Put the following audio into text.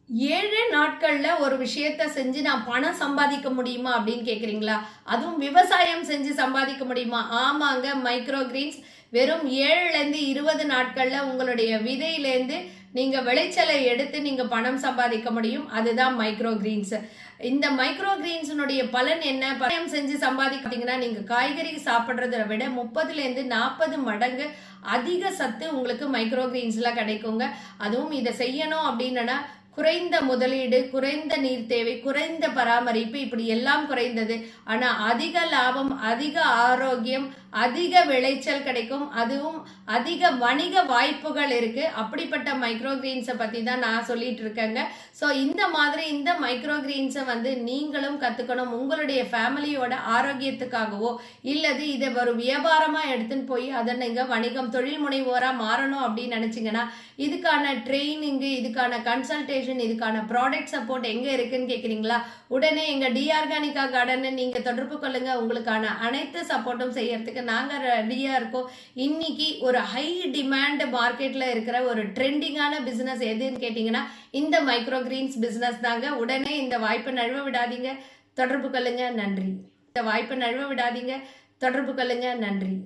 7 நாட்கள்ல ஒரு விஷயத்த செஞ்சு நான் பணம் சம்பாதிக்க முடியுமா அப்படின்னு கேக்குறீங்களா? அதுவும் விவசாயம் செஞ்சு சம்பாதிக்க முடியுமா? ஆமாங்க. மைக்ரோ கிரீன்ஸ் வெறும் 7ல இருந்து 20 நாட்கள்ல உங்களுடைய விதையிலேருந்து நீங்க விளைச்சலை எடுத்து நீங்க பணம் சம்பாதிக்க முடியும். அதுதான் மைக்ரோ கிரீன்ஸ். இந்த மைக்ரோ கிரீன்ஸினுடைய பலன் என்ன? பணம் செஞ்சு சம்பாதிக்கிறீங்கன்னா நீங்க காய்கறி சாப்பிடுறதை விட 30ல இருந்து 40 மடங்கு அதிக சத்து உங்களுக்கு மைக்ரோ கிரீன்ஸ்ல கிடைக்குங்க. அதுவும் இதை செய்யணும் அப்படின்னா குறைந்த முதலீடு, குறைந்த நீர் தேவை, குறைந்த பராமரிப்பு, இப்படி எல்லாம் குறைந்தது. ஆனா அதிக லாபம், அதிக ஆரோக்கியம், அதிக விளைச்சல் கிடைக்கும். அதுவும் அதிக வணிக வாய்ப்புகள் இருக்கு. அப்படிப்பட்ட மைக்ரோ கிரீன்ஸை பத்தி தான் நான் சொல்லிட்டு இருக்கேங்க. ஸோ இந்த மாதிரி இந்த மைக்ரோ கிரீன்ஸை நீங்களும் கத்துக்கணும். உங்களுடைய ஃபேமிலியோட ஆரோக்கியத்துக்காகவோ இல்லது இதை ஒரு வியாபாரமா எடுத்துன்னு போய் அதை நீங்க வணிகம் தொழில் முனைவோரா மாறணும் அப்படின்னு நினைச்சீங்கன்னா இதுக்கான ட்ரைனிங்கு, இதுக்கான கன்சல்டேஷன், இதுக்கான ப்ராடக்ட் சப்போர்ட் எங்க இருக்குன்னு கேக்குறீங்களா? உடனே எங்க டி ஆர்கானிகா கார்டன் நீங்க தொடர்பு கொள்ளுங்க. உங்களுக்கான அனைத்து சப்போர்ட்டும் செய்யறதுக்கு நாங்க ரெடியா இருக்கோம். இன்னைக்கு ஒரு ஹை டிமாண்ட் மார்க்கெட்ல இருக்கிற ஒரு ட்ரெண்டிங்கான பிசினஸ் எதுன்னு கேட்டீங்கன்னா இந்த மைக்ரோ கிரீன்ஸ் பிசினஸ் தாங்க. உடனே இந்த வாய்ப்பை நழுவ விடாதீங்க. தொடர்பு கொள்ளுங்க. நன்றி. இந்த வாய்ப்பை நழுவ விடாதீங்க. தொடர்பு கொள்ளுங்க. நன்றி.